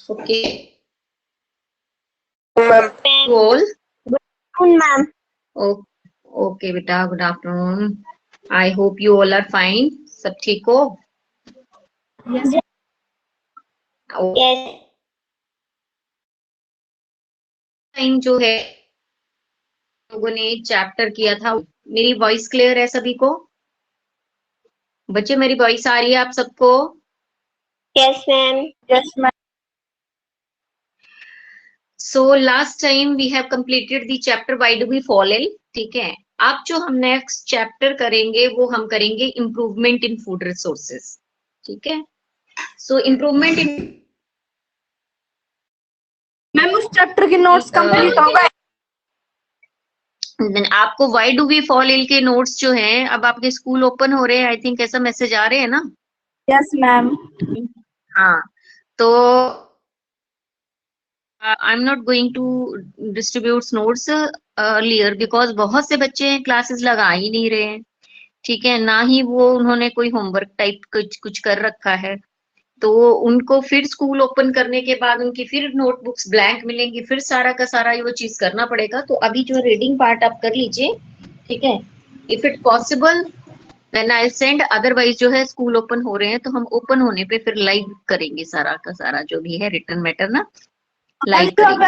Okay. Ma'am. Roll. Ma'am. Okay, beta. Good afternoon. I hope you all are fine. सब ठीक हो? Yes. Yes. Time जो है लोगों ने चैप्टर किया था, मेरी वॉइस क्लियर है सभी को? बच्चे मेरी वॉइस आ रही है आप सबको? Yes, ma'am. Yes, ma'am. So last time we have completed the chapter why do we fall ill, ठीक है? अब जो हम नेक्स्ट चैप्टर करेंगे वो हम करेंगे इम्प्रूवमेंट इन फूड रिसोर्सेज, ठीक है? सो इम्प्रूवमेंट इन मैम उस चैप्टर के नोट्स कंप्लीट हो गए? आपको why do we fall ill के नोट्स जो हैं, अब आपके स्कूल ओपन हो रहे हैं, आई थिंक ऐसा मैसेज आ रहे हैं ना? Yes ma'am. हाँ, तो I am not going to distribute notes earlier because बहुत से बच्चे क्लासेस लगा ही नहीं रहे हैं, ठीक है? ना ही वो उन्होंने कोई होमवर्क टाइप कुछ कर रखा है, तो उनको फिर स्कूल ओपन करने के बाद उनकी फिर नोटबुक्स ब्लैंक मिलेंगी, फिर सारा का सारा वो चीज करना पड़ेगा। तो अभी जो रीडिंग पार्ट आप कर लीजिए, ठीक है? If it possible then I send, otherwise जो है स्कूल ओपन हो रहे हैं तो हम ओपन होने पे फिर लाइव करेंगे सारा का सारा जो भी है रिटर्न मैटर ना, लाइव करेंगे।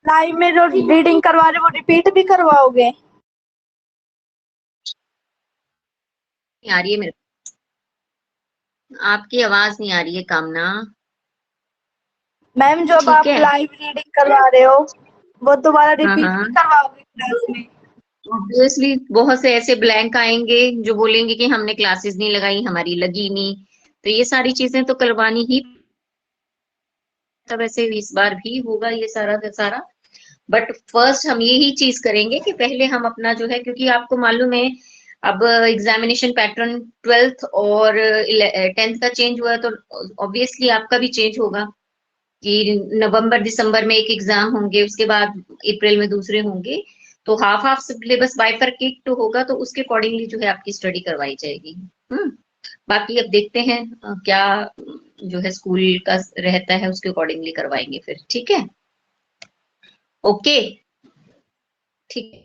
लाइव में जो रीडिंग करवा रहे वो रिपीट भी करवाओगे? नहीं आ रही है मेरे, आपकी आवाज नहीं आ रही है कामना। मैम जब ठीक आप है, लाइव रीडिंग करवा रहे हो वो दोबारा हाँ रिपीट हाँ, भी करवाओगे क्लास में? ऑब्वियसली बहुत से ऐसे ब्लैंक आएंगे जो बोलेंगे कि हमने क्लासेस नहीं लगाई, हमारी लगी नहीं, तो ये सारी चीजें तो करवानी ही, तब ऐसे इस बार भी होगा ये सारा का सारा। बट फर्स्ट हम यही चीज करेंगे कि पहले हम अपना जो है, क्योंकि आपको मालूम है अब एग्जामिनेशन पैटर्न 12th और 10th का चेंज हुआ है, तो ऑब्वियसली आपका भी चेंज होगा कि नवंबर दिसंबर में एक एग्जाम होंगे, उसके बाद अप्रैल में दूसरे होंगे, तो हाफ हाफ सिलेबस बाइफरकेट होगा, तो उसके अकॉर्डिंगली जो है आपकी स्टडी करवाई जाएगी। बाकी अब देखते हैं क्या जो है स्कूल का रहता है, उसके अकॉर्डिंगली करवाएंगे फिर, ठीक है? ओके, ठीक है।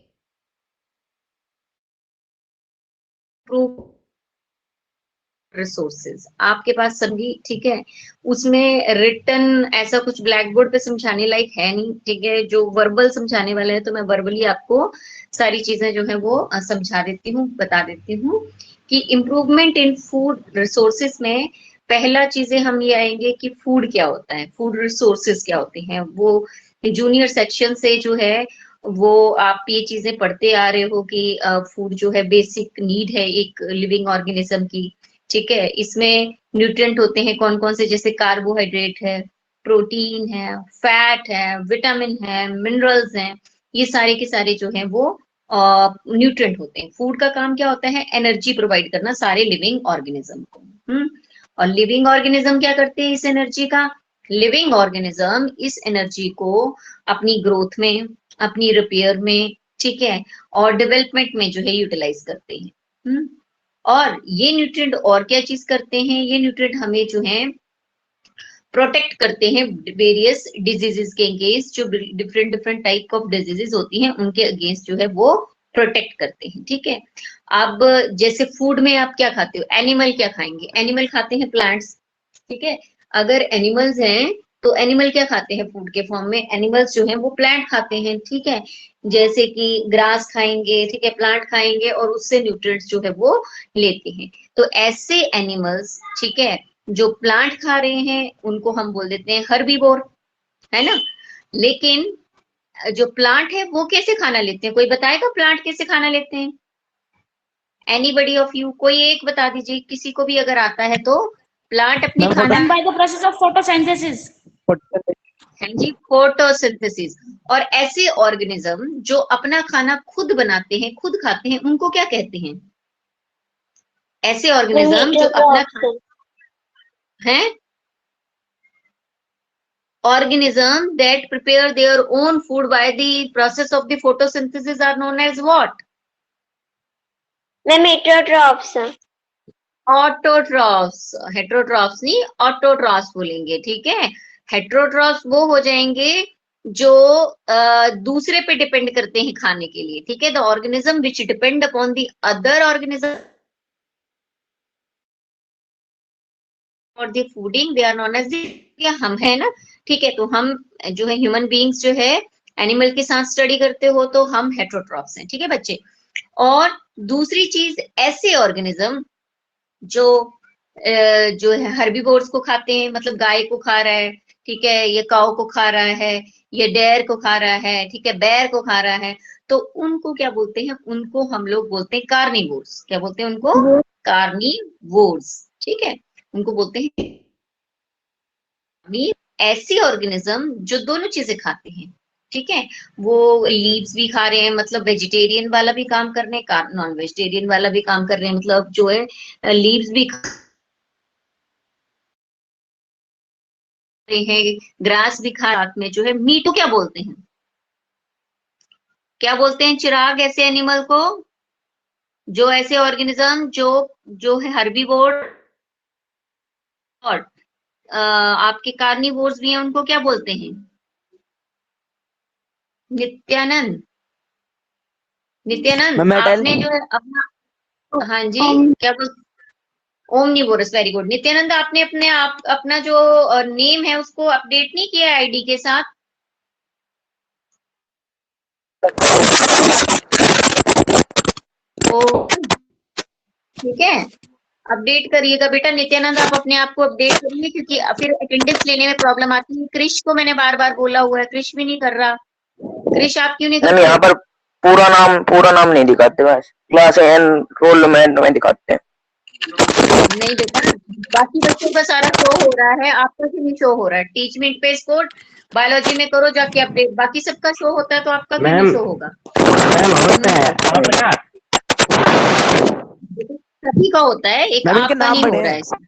रिसोर्सेज आपके पास सभी, ठीक है? उसमें रिटन ऐसा कुछ ब्लैक बोर्ड पे समझाने लायक है नहीं, ठीक है? जो वर्बल समझाने वाला है तो मैं वर्बली आपको सारी चीजें जो है वो समझा देती हूँ, बता देती हूँ कि इम्प्रूवमेंट इन फूड रिसोर्सेज में पहला चीजें हम ये आएंगे कि फूड क्या होता है, फूड रिसोर्सेज क्या होते हैं। वो जूनियर सेक्शन से जो है वो आप ये चीजें पढ़ते आ रहे हो कि फूड जो है बेसिक नीड है एक लिविंग ऑर्गेनिज्म की, ठीक है? इसमें न्यूट्रिएंट होते हैं कौन कौन से, जैसे कार्बोहाइड्रेट है, प्रोटीन है, फैट है, विटामिन है, मिनरल्स हैं, ये सारे के सारे जो हैं वो न्यूट्रिएंट होते हैं। फूड का काम क्या होता है? एनर्जी प्रोवाइड करना सारे लिविंग ऑर्गेनिज्म को। और लिविंग ऑर्गेनिज्म क्या करते हैं इस एनर्जी का? लिविंग ऑर्गेनिज्म इस एनर्जी को अपनी ग्रोथ में, अपनी रिपेयर में, ठीक है, और डेवलपमेंट में जो है यूटिलाइज करते हैं। और ये न्यूट्रिएंट और क्या चीज करते हैं? ये न्यूट्रिएंट हमें जो है प्रोटेक्ट करते हैं वेरियस डिजीजेस के अगेंस्ट, जो different different type of diseases होती हैं उनके अगेंस्ट जो है वो प्रोटेक्ट करते हैं, ठीक है? अब जैसे फूड में आप क्या खाते हो? एनिमल क्या खाएंगे? एनिमल खाते हैं प्लांट्स, ठीक है? अगर एनिमल्स हैं तो एनिमल क्या खाते हैं फूड के फॉर्म में? एनिमल्स जो है वो प्लांट खाते हैं, ठीक है? जैसे कि ग्रास खाएंगे, ठीक है, प्लांट खाएंगे और उससे न्यूट्रिएंट्स जो है वो लेते हैं। तो ऐसे एनिमल्स, ठीक है, जो प्लांट खा रहे हैं उनको हम बोल देते हैं हर्बीवोर, है ना? लेकिन जो प्लांट है वो कैसे खाना लेते हैं? कोई बताएगा प्लांट कैसे खाना लेते हैं? एनीबडी ऑफ यू, कोई एक बता दीजिए, किसी को भी अगर आता है तो। प्लांट अपने खाना by the process of photosynthesis. है जी, फोटोसिंथेसिस। और ऐसे ऑर्गेनिज्म जो अपना खाना खुद बनाते हैं, खुद खाते हैं, उनको क्या कहते हैं? ऐसे ऑर्गेनिज्म जो अपना खाना है, organism that prepare their own food by the process of the photosynthesis are known as what? Ma'am heterotrophs. Autotrophs. Heterotrophs नहीं, ऑटोट्रॉफ्स बोलेंगे, ठीक है? हेट्रोट्रॉफ्स वो हो जाएंगे जो दूसरे पे डिपेंड करते हैं खाने के लिए, ठीक है। The organism which depend upon the other organism और the fooding, they are known as the, हम है ना, ठीक है। तो हम जो है ह्यूमन बीइंग्स जो है एनिमल के साथ स्टडी करते हो तो हम हेट्रोट्रॉफ्स हैं, ठीक है बच्चे। और दूसरी चीज, ऐसे ऑर्गेनिज्म जो जो है हर्बीवोर्स को खाते हैं, मतलब गाय को खा रहा है, ठीक है, ये काऊ को खा रहा है, ये डेयर को खा रहा है, ठीक है, बैर को खा रहा है, तो उनको क्या बोलते हैं? उनको हम लोग बोलते हैं कार्निवोर्स। क्या बोलते हैं उनको? कार्निवोर्स, ठीक है, उनको बोलते हैं। ऐसी ऑर्गेनिज्म जो दोनों चीजें खाते हैं, ठीक है, वो लीव्स भी खा रहे हैं, मतलब वेजिटेरियन वाला भी काम कर रहे हैं, नॉन वेजिटेरियन वाला भी काम कर रहे हैं, मतलब जो है लीव्स भी खा रहे हैं, ग्रास भी खा, रात में जो है मीट को क्या बोलते हैं? क्या बोलते हैं चिराग ऐसे एनिमल को? जो ऐसे ऑर्गेनिज्म जो है हर्बीवोर और आपके कार्निवोर्स भी हैं, उनको क्या बोलते हैं? नित्यानंद, नित्यानंद आपने जो है अपना, हाँ जी, क्या बोल, ओमनिवोरस, वेरी गुड। नित्यानंद आपने अपने आप अपना जो नेम है उसको अपडेट नहीं किया आईडी के साथ? ओ ठीक है, अपडेट करिएगा बेटा। नित्यानंद आप अपने आप को अपडेट करिए, क्योंकि फिर अटेंडेंस लेने में प्रॉब्लम आती है। क्रिश को मैंने बार बार बोला हुआ है, क्रिश भी नहीं कर रहा। क्रिश आप क्यों नहीं कर रहे? यहाँ पर पूरा नाम नहीं दिखाते, बस क्लास एंड रोल नंबर में दिखाते हैं। नहीं बेटा, बाकी बच्चों का सारा शो हो रहा है, आपका क्यों नहीं शो हो रहा है? टीचमेंट पे कोड बायोलॉजी में करो जाके अपडेट, बाकी सबका शो होता है तो आपका क्यों नहीं शो होगा? सभी का होता है, एक आपका नहीं हो रहा है इसमें।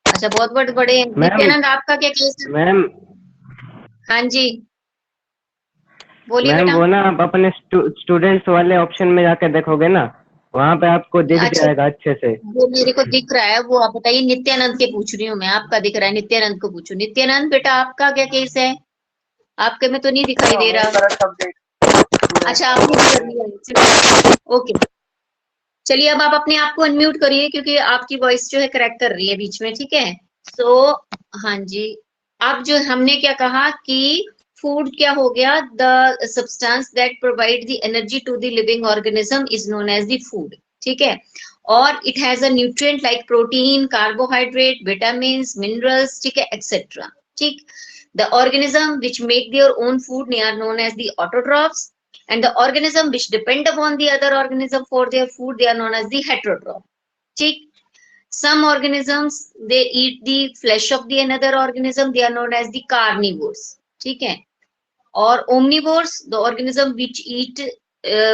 अच्छा, बहुत बड़े। नित्यानंद आपका क्या केस है? मैम, हाँ जी बोलिए मैम बेटा। वो ना आप अपने स्टूडेंट्स वाले ऑप्शन में जाकर देखोगे ना, वहाँ पे आपको दिख अच्छा, जाएगा अच्छे से। वो मेरे को दिख रहा है, वो आप बताइए। नित्यानंद के पूछ रही हूँ मैं, आपका दिख रहा है, नित्यानंद को पूछो। नित्यानंद बेटा आपका क्या केस है? आपके में तो नहीं दिखाई दे रहा। अच्छा, आपने भी कर लिया, ओके। चलिए अब आप अपने आप को अनम्यूट करिए, क्योंकि आपकी वॉइस जो है क्रैक कर रही है बीच में, ठीक है। सो हाँ जी, अब जो हमने क्या कहा कि फूड क्या हो गया? The substance that provide the energy to the living organism is known as the food, ठीक है। और it has a nutrient like protein, carbohydrate, vitamins, minerals, ठीक है, एक्सेट्रा, ठीक। The organism which make their own food, they are known as the autotrophs, and the organism which depend upon the other organism for their food, they are known as the heterotroph, ठीक। Some organisms they eat the flesh of the another organism, they are known as the carnivores, ठीक है। और omnivores, the organism which eat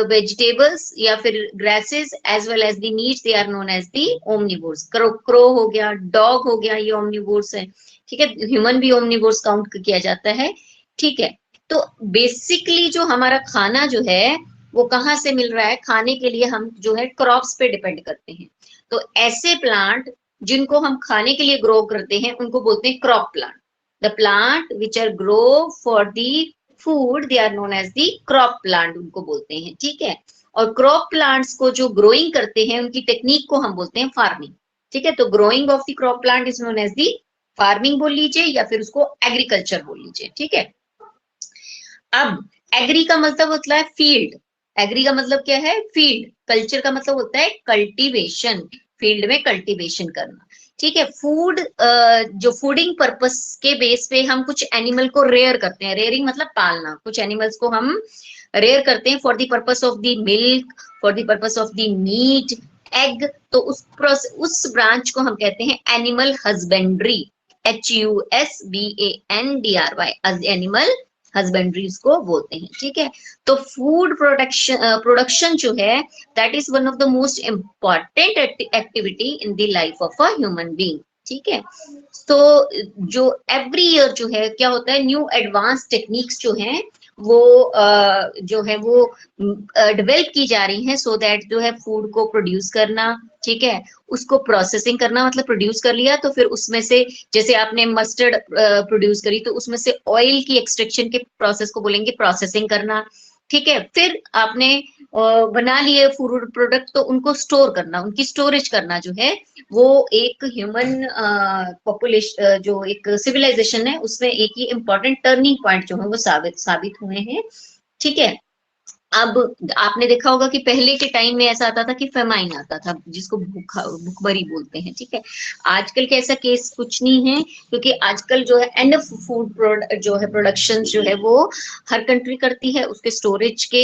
vegetables या फिर grasses as well as the meat, they are known as the omnivores। crow हो गया, dog हो गया, ये omnivores है, ठीक है। ह्यूमन भी omnivores काउंट किया जाता है, ठीक है। तो बेसिकली जो हमारा खाना जो है वो कहाँ से मिल रहा है? खाने के लिए हम जो है क्रॉप्स पे डिपेंड करते हैं। तो ऐसे प्लांट जिनको हम खाने के लिए ग्रो करते हैं उनको बोलते हैं crop plant. The plant which are grow for the food, they are known as the crop plant, उनको बोलते हैं, ठीक है। और क्रॉप प्लांट्स को जो ग्रोइंग करते हैं उनकी टेक्निक को हम बोलते हैं फार्मिंग, ठीक है। तो growing of the crop plant is known as the farming बोल लीजिए, या फिर उसको एग्रीकल्चर बोल लीजिए, ठीक है। अब एग्री का मतलब होता है फील्ड। एग्री का मतलब क्या है? फील्ड। कल्चर का मतलब होता है कल्टीवेशन, फील्ड में कल्टीवेशन करना, ठीक है। फूड जो फूडिंग पर्पस के बेस पे हम कुछ एनिमल को रेयर करते हैं। रेयरिंग मतलब पालना। कुछ एनिमल्स को हम रेयर करते हैं for the purpose of the milk, for the purpose of the meat, egg. तो उस ब्रांच को हम कहते हैं animal husbandry, HUSBANDRY, animal husbandry उसको बोलते हैं, ठीक है। तो फूड प्रोडक्शन जो है that is one of the most important activity in the life of a human being, ठीक है। तो जो एवरी ईयर जो है क्या होता है, न्यू एडवांस टेक्निक्स जो हैं वो जो है वो डेवलप की जा रही हैं, सो दैट जो है फूड को प्रोड्यूस करना, ठीक है, उसको प्रोसेसिंग करना मतलब प्रोड्यूस कर लिया, तो फिर उसमें से जैसे आपने मस्टर्ड प्रोड्यूस करी तो उसमें से ऑयल की एक्सट्रैक्शन के प्रोसेस को बोलेंगे प्रोसेसिंग करना। ठीक है, फिर आपने बना लिए फूड प्रोडक्ट, तो उनको स्टोर करना, उनकी स्टोरेज करना जो है वो एक ह्यूमन पॉपुलेशन जो एक सिविलाइजेशन है उसमें एक ही इम्पोर्टेंट टर्निंग पॉइंट जो है वो साबित हुए हैं। ठीक है, अब आपने देखा होगा कि पहले के टाइम में ऐसा आता था कि फेमाइन आता था जिसको भूखमरी बोलते हैं। ठीक है, आजकल के ऐसा केस कुछ नहीं है, क्योंकि आजकल जो है एनफ फूड जो है प्रोडक्शन जो है वो हर कंट्री करती है, उसके स्टोरेज के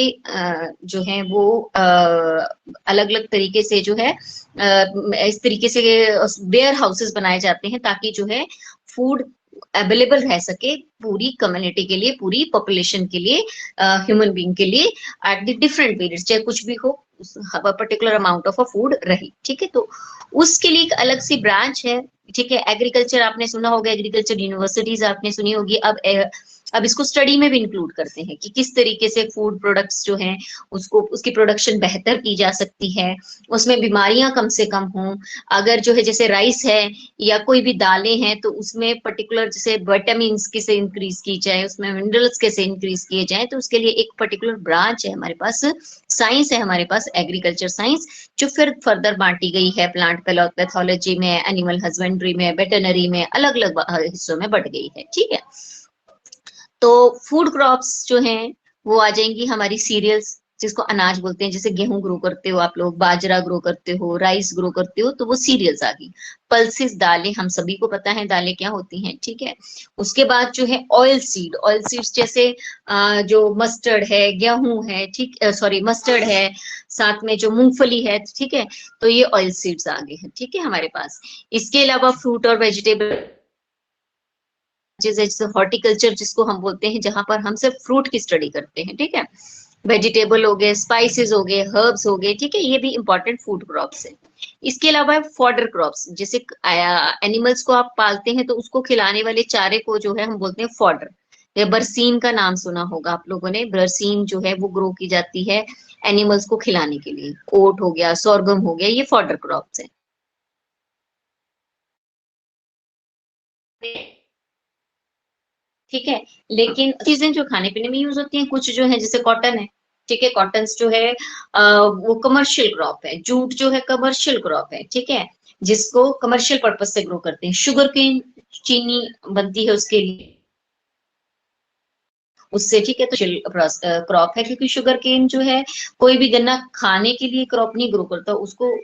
जो है वो अलग अलग तरीके से जो है इस तरीके से वेयर हाउसेस बनाए जाते हैं ताकि जो है फूड अवेलेबल रह सके पूरी कम्युनिटी के लिए, पूरी पॉपुलेशन के लिए, ह्यूमन बीइंग के लिए एट द डिफरेंट पीरियड्स, चाहे कुछ भी हो particular amount of a food रहे। ठीक है, तो उसके लिए एक अलग सी ब्रांच है। ठीक है, एग्रीकल्चर आपने सुना होगा, एग्रीकल्चर यूनिवर्सिटीज आपने सुनी होगी। अब इसको स्टडी में भी इंक्लूड करते हैं कि किस तरीके से फूड प्रोडक्ट्स जो हैं उसको उसकी प्रोडक्शन बेहतर की जा सकती है, उसमें बीमारियां कम से कम हों। अगर जो है जैसे राइस है या कोई भी दालें हैं तो उसमें पर्टिकुलर जैसे विटामिन कैसे इंक्रीज की जाए, उसमें मिनरल्स कैसे इंक्रीज किए जाए, तो उसके लिए एक पर्टिकुलर ब्रांच है हमारे पास, साइंस है हमारे पास, एग्रीकल्चर साइंस, जो फिर फर्दर बांटी गई है प्लांट पैथोलॉजी में, एनिमल हस्बेंड्री में, वेटरनरी में, अलग अलग हिस्सों में बढ़ गई है। ठीक है, तो फूड क्रॉप्स जो हैं वो आ जाएंगी हमारी सीरियल्स, जिसको अनाज बोलते हैं, जैसे गेहूं ग्रो करते हो आप लोग, बाजरा ग्रो करते हो, राइस ग्रो करते हो, तो वो सीरियल्स आ गई। पल्सेस दालें, हम सभी को पता है दालें क्या होती हैं। ठीक है, उसके बाद जो है ऑयल सीड्स जैसे जो मस्टर्ड है, गेहूं है, ठीक सॉरी मस्टर्ड है, साथ में जो मूंगफली है। ठीक है, तो ये ऑयल सीड्स आ गए हैं। ठीक है, हमारे पास इसके अलावा फ्रूट और वेजिटेबल जैसे हॉर्टिकल्चर जिसको हम बोलते हैं, जहां पर हम सिर्फ फ्रूट की स्टडी करते हैं। ठीक है, वेजिटेबल हो गए, स्पाइसेस हो गए, हर्ब्स हो गए। ठीक है, ये भी इंपॉर्टेंट फूड क्रॉप्स है। इसके अलावा फॉडर क्रॉप्स, जैसे एनिमल्स को आप पालते हैं तो उसको खिलाने वाले चारे को जो है हम बोलते हैं फॉडर। या बरसीन का नाम सुना होगा आप लोगों ने, बरसीन जो है वो ग्रो की जाती है एनिमल्स को खिलाने के लिए। ओट हो गया, सोरगम हो गया, ये फॉडर क्रॉप्स है। ठीक है, लेकिन चीजें जो खाने पीने में यूज होती हैं कुछ जो है, जैसे कॉटन है। ठीक है, कॉटन जो है वो कमर्शियल क्रॉप है। जूट जो है कमर्शियल क्रॉप है। ठीक है, जिसको कमर्शियल पर्पज से ग्रो करते हैं। शुगर केन, चीनी बनती है उसके लिए, उससे। ठीक है, तो क्रॉप है, क्योंकि शुगर केन जो है कोई भी गन्ना खाने के लिए क्रॉप नहीं ग्रो करता उसको।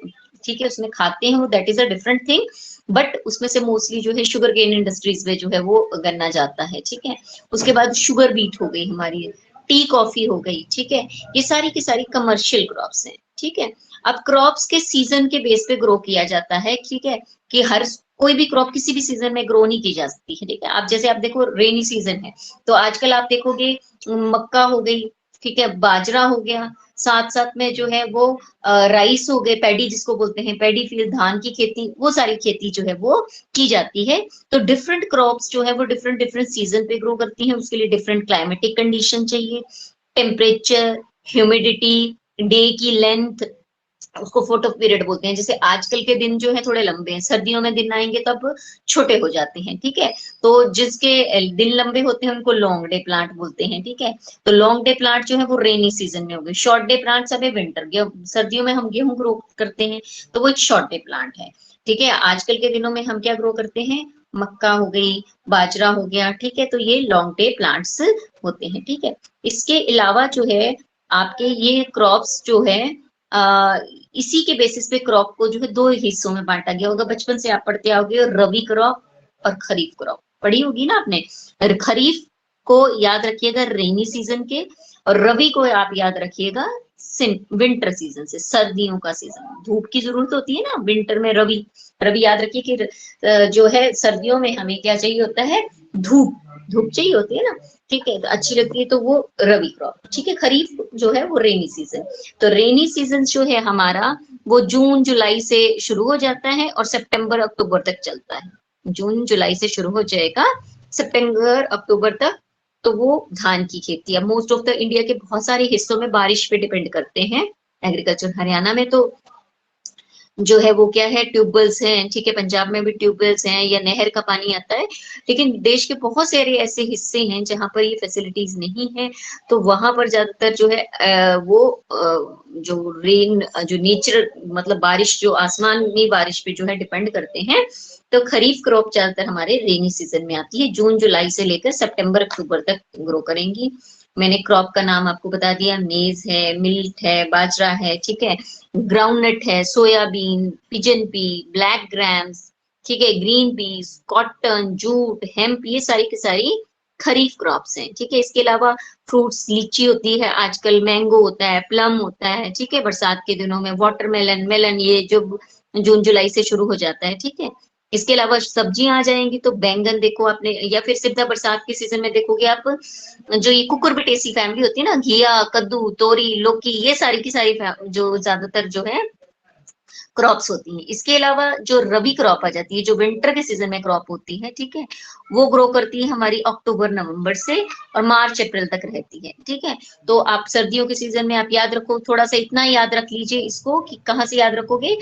ठीक है, उसमें खाते हैं वो, that is a different thing, but उसमें से मोस्टली जो है शुगर केन इंडस्ट्रीज में जो है वो गन्ना जाता है। ठीक है, उसके बाद शुगर बीट हो गई हमारी, टी कॉफी हो गई। ठीक है, ये सारी की सारी कमर्शियल क्रॉप्स हैं। ठीक है, अब क्रॉप्स के सीजन के बेस पे ग्रो किया जाता है। ठीक है, कि हर कोई भी क्रॉप किसी भी सीजन में ग्रो नहीं की जा सकती है। ठीक है, आप जैसे आप देखो रेनी सीजन है तो आजकल आप देखोगे मक्का हो गई, ठीक है, बाजरा हो गया, साथ साथ में जो है वो राइस हो गए, पैडी जिसको बोलते हैं, पैडी फील्ड, धान की खेती, वो सारी खेती जो है वो की जाती है। तो डिफरेंट क्रॉप्स जो है वो डिफरेंट डिफरेंट सीजन पे ग्रो करती हैं। उसके लिए डिफरेंट क्लाइमेटिक कंडीशन चाहिए, टेम्परेचर, ह्यूमिडिटी, डे की लेंथ, उसको फोटो पीरियड बोलते हैं। जैसे आजकल के दिन जो है थोड़े लंबे हैं, सर्दियों में दिन आएंगे तब छोटे हो जाते हैं। ठीक है, तो जिसके दिन लंबे होते हैं उनको लॉन्ग डे प्लांट बोलते हैं। ठीक है, तो लॉन्ग डे प्लांट जो है वो रेनी सीजन में हो गए। शॉर्ट डे प्लांट सब है विंटर, सर्दियों में हम गेहूं ग्रो करते हैं तो वो एक शॉर्ट डे प्लांट है। ठीक है, आजकल के दिनों में हम क्या ग्रो करते हैं, मक्का हो गई, बाजरा हो गया। ठीक है, तो ये लॉन्ग डे प्लांट्स होते हैं। ठीक है, इसके अलावा जो है आपके ये क्रॉप्स जो है इसी के बेसिस पे क्रॉप को जो है दो हिस्सों में बांटा गया होगा। बचपन से आप पढ़ते आओगे, रबी क्रॉप और खरीफ क्रॉप पढ़ी होगी ना आपने। खरीफ को याद रखिएगा रेनी सीजन के, और रबी को आप याद रखिएगा विंटर सीजन से, सर्दियों का सीजन। धूप की जरूरत होती है ना विंटर में, रबी रबी याद रखिए कि जो है सर्दियों में हमें क्या चाहिए होता है, धूप धूप चाहिए होती है ना। ठीक है, तो अच्छी लगती है तो वो रबी क्रॉप। ठीक है, खरीफ जो है वो रेनी सीजन। तो रेनी सीजन जो है हमारा वो जून जुलाई से शुरू हो जाता है और सितंबर अक्टूबर तक चलता है। जून जुलाई से शुरू हो जाएगा, सितंबर अक्टूबर तक। तो वो धान की खेती है। मोस्ट ऑफ द इंडिया के बहुत सारे हिस्सों में बारिश पे डिपेंड करते हैं एग्रीकल्चर। हरियाणा में तो जो है वो क्या है, ट्यूबवेल्स हैं, ठीक है, पंजाब में भी ट्यूबवेल्स हैं या नहर का पानी आता है। लेकिन देश के बहुत सारे ऐसे हिस्से हैं जहां पर ये फैसिलिटीज नहीं है, तो वहां पर ज्यादातर जो है जो रेन, जो नेचर, मतलब बारिश, जो आसमानी बारिश पे जो है डिपेंड करते हैं। तो खरीफ क्रॉप ज्यादातर हमारे रेनी सीजन में आती है, जून जुलाई से लेकर सितंबर अक्टूबर तक ग्रो करेंगी। मैंने क्रॉप का नाम आपको बता दिया, मेज है, मिल्ट है, बाजरा है, ठीक है, ग्राउंडनट है, soybean, pigeon P, black grams, ठीक है, green peas, cotton, jute, hemp, ये सारी की सारी खरीफ क्रॉप्स हैं, ठीक है। इसके अलावा फ्रूट्स, लीची होती है आजकल, मैंगो होता है, प्लम होता है, ठीक है, बरसात के दिनों में वाटरमेलन, मेलन, ये जो जून जुलाई से शुरू हो जाता है, ठीक है। इसके अलावा सब्जियां आ जाएंगी तो बैंगन देखो आपने, या फिर सीधा बरसात के सीजन में देखोगे आप, जो ये कुकुरबिटेसी फैमिली होती है ना, घिया, कद्दू, तोरी, लौकी, ये सारी की सारी जो ज्यादातर जो है क्रॉप्स होती हैं। इसके अलावा जो रबी क्रॉप आ जाती है, जो विंटर के सीजन में क्रॉप होती है, ठीक है, वो ग्रो करती है हमारी अक्टूबर नवंबर से और मार्च अप्रैल तक रहती है, ठीक है। तो आप सर्दियों के सीजन में आप याद रखो, थोड़ा सा इतना याद रख लीजिए इसको, कि कहाँ से याद रखोगे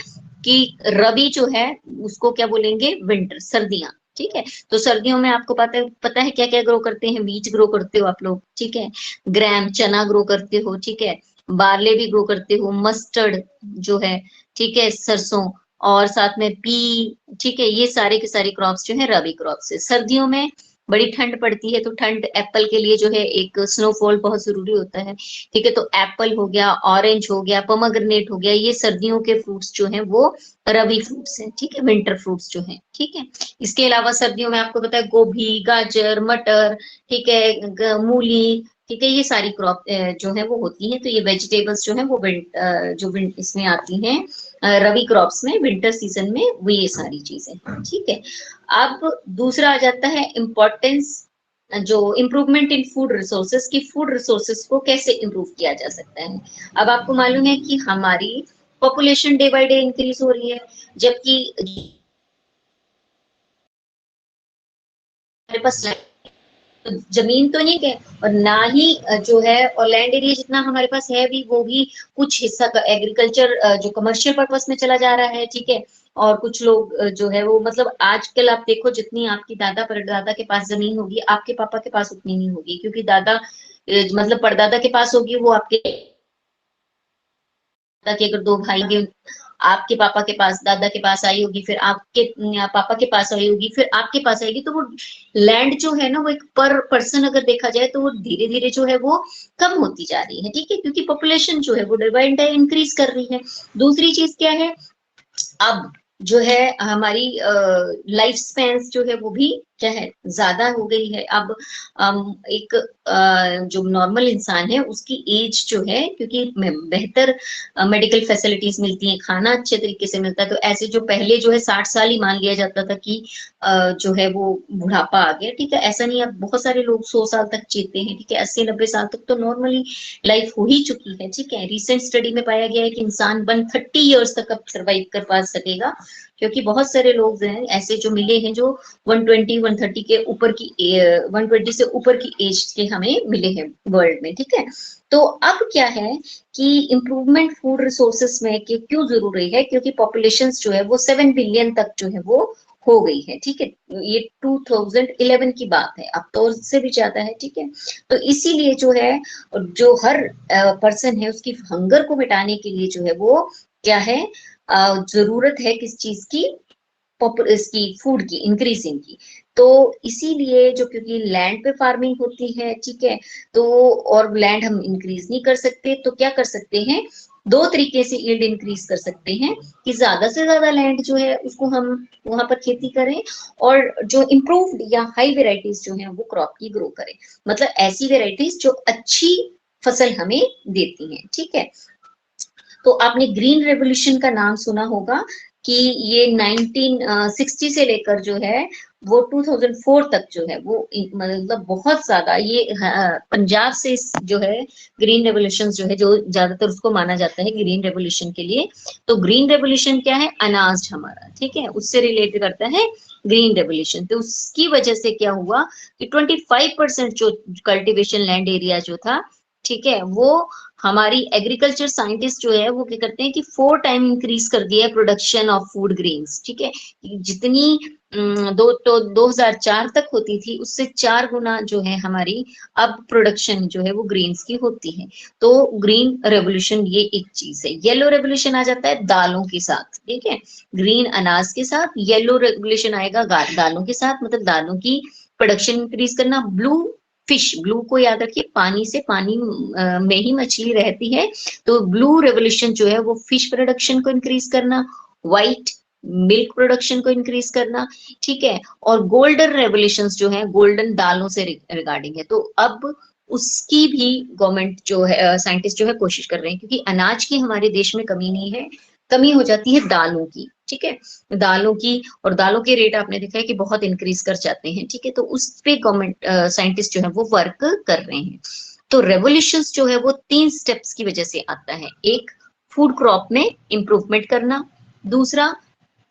कि रबी जो है उसको क्या बोलेंगे, विंटर, सर्दियां, ठीक है। तो सर्दियों में आपको पता है क्या क्या ग्रो करते हैं, बीज ग्रो करते हो आप लोग, ठीक है, ग्राम चना ग्रो करते हो, ठीक है, बार्ले भी ग्रो करते हो, मस्टर्ड जो है, ठीक है, सरसों, और साथ में पी, ठीक है, ये सारे के सारे क्रॉप्स जो है रबी क्रॉप्स है। सर्दियों में बड़ी ठंड पड़ती है, तो ठंड, एप्पल के लिए जो है एक स्नोफॉल बहुत जरूरी होता है, ठीक है। तो एप्पल हो गया, ऑरेंज हो गया, पोमेग्रेनेट हो गया, ये सर्दियों के फ्रूट्स जो हैं वो रबी फ्रूट्स हैं, ठीक है, विंटर फ्रूट्स जो हैं, ठीक है। इसके अलावा सर्दियों में आपको पता है गोभी, गाजर, मटर, ठीक है, मूली, ठीक है, ये सारी क्रॉप जो है वो होती हैं। तो ये वेजिटेबल्स जो है वो इसमें आती हैं, रबी क्रॉप्स में, विंटर सीजन में, वो ये सारी चीजें हैं, ठीक है। अब दूसरा आ जाता है इम्पोर्टेंस, जो इम्प्रूवमेंट इन फूड रिसोर्सेस, की फूड रिसोर्सेस को कैसे इम्प्रूव किया जा सकता है। अब आपको मालूम है कि हमारी population day by day increase हो रही है, जबकि हमारे पास जमीन तो नहीं है, और ना ही जो है, और लैंड एरिया जितना हमारे पास है भी, वो भी कुछ हिस्सा एग्रीकल्चर जो कमर्शियल पर्पस में चला जा रहा है, ठीक है। और कुछ लोग जो है वो, मतलब आजकल आप देखो, जितनी आपकी दादा परदादा के पास जमीन होगी, आपके पापा के पास उतनी नहीं होगी, क्योंकि दादा मतलब परदादा के पास होगी, वो आपके कि अगर दो भाई के, आपके पापा के पास, दादा के पास आई होगी, फिर आपके पापा के पास आई होगी, फिर आपके पास आएगी, तो वो लैंड जो है ना, वो एक पर पर्सन अगर देखा जाए तो वो धीरे धीरे जो है वो कम होती जा रही है, ठीक है, क्योंकि पॉपुलेशन जो है वो डे बाय डे इंक्रीज कर रही है। दूसरी चीज क्या है, अब जो है हमारी लाइफ स्पैन जो है वो भी क्या है, ज्यादा हो गई है। अब एक जो नॉर्मल इंसान है उसकी एज जो है, क्योंकि बेहतर मेडिकल फैसिलिटीज मिलती हैं, खाना अच्छे तरीके से मिलता है, तो ऐसे जो पहले जो है 60 साल ही मान लिया जाता था कि जो है वो बुढ़ापा आ गया, ठीक है, ऐसा नहीं। अब बहुत सारे लोग 100 साल तक जीते हैं, ठीक है, 80-90 साल तक तो नॉर्मली लाइफ हो ही चुकी है, ठीक है। रिसेंट स्टडी में पाया गया है कि इंसान 130 ईयर्स तक अब सर्वाइव कर पा सकेगा, क्योंकि बहुत सारे लोग हैं ऐसे जो मिले हैं जो 120 130 के ऊपर की 120 से ऊपर की एज के हमें मिले हैं वर्ल्ड में, ठीक है। तो अब क्या है कि इम्प्रूवमेंट फूड रिसोर्सेस में क्यों जरूरी है, क्योंकि पॉपुलेशन जो है वो 7 बिलियन तक जो है वो हो गई है, ठीक है। ये 2011 की बात है, अब तो उससे भी ज्यादा है, ठीक है। तो इसीलिए जो है, जो हर पर्सन है उसकी हंगर को मिटाने के लिए जो है वो क्या है, जरूरत है किस चीज की, इसकी फूड की, इंक्रीजिंग की। तो इसीलिए जो, क्योंकि लैंड पे फार्मिंग होती है, ठीक है, तो और लैंड हम इंक्रीज नहीं कर सकते, तो क्या कर सकते हैं, दो तरीके से यील्ड इंक्रीज कर सकते हैं, कि ज्यादा से ज्यादा लैंड जो है उसको हम वहां पर खेती करें, और जो इम्प्रूव्ड या हाई वेराइटीज जो है वो क्रॉप की ग्रो करें, मतलब ऐसी वेराइटीज जो अच्छी फसल हमें देती हैं, ठीक है। तो आपने ग्रीन रेवोल्यूशन का नाम सुना होगा, कि ये 1960 से लेकर जो है वो 2004 तक जो है वो मतलब बहुत ज्यादा ये पंजाब से जो है ग्रीन रेवोल्यूशन जो है, जो ज्यादातर उसको माना जाता है ग्रीन रेवोल्यूशन के लिए। तो ग्रीन रेवोल्यूशन क्या है, अनाज हमारा, ठीक है, उससे रिलेट करता है ग्रीन रेवोल्यूशन। तो उसकी वजह से क्या हुआ कि 25% जो कल्टीवेशन लैंड एरिया जो था ठीक है, वो हमारी एग्रीकल्चर साइंटिस्ट जो है वो क्या करते हैं कि 4 टाइम इंक्रीज कर दिया है प्रोडक्शन ऑफ फूड ग्रेन्स। ठीक है, जितनी 2004 तक होती थी उससे 4 गुना जो है हमारी अब प्रोडक्शन जो है वो ग्रेन्स की होती है। तो ग्रीन रेवोल्यूशन ये एक चीज है। येलो रेवोल्यूशन आ जाता है दालों के साथ। ठीक है, ग्रीन अनाज के साथ, येलो रेवोल्यूशन आएगा दालों के साथ, मतलब दालों की प्रोडक्शन इंक्रीज करना। ब्लू फिश, ब्लू को याद रखिए, पानी से, पानी में ही मछली रहती है, तो ब्लू रेवोल्यूशन जो है वो फिश प्रोडक्शन को इंक्रीज करना, व्हाइट मिल्क प्रोडक्शन को इंक्रीज करना। ठीक है, और गोल्डन रेवोल्यूशंस जो है गोल्डन दालों से रिगार्डिंग है। तो अब उसकी भी गवर्नमेंट जो है, साइंटिस्ट जो है कोशिश कर रहे हैं, क्योंकि अनाज की हमारे देश में कमी नहीं है, कमी हो जाती है दालों की। ठीक है, दालों की, और दालों के रेट आपने देखा है कि बहुत इंक्रीज कर जाते हैं। ठीक है, तो उस पे गवर्नमेंट साइंटिस्ट जो है वो वर्क कर रहे हैं। तो रेवोल्यूशंस जो है वो 3 स्टेप्स की वजह से आता है। एक, फूड क्रॉप में इंप्रूवमेंट करना। दूसरा,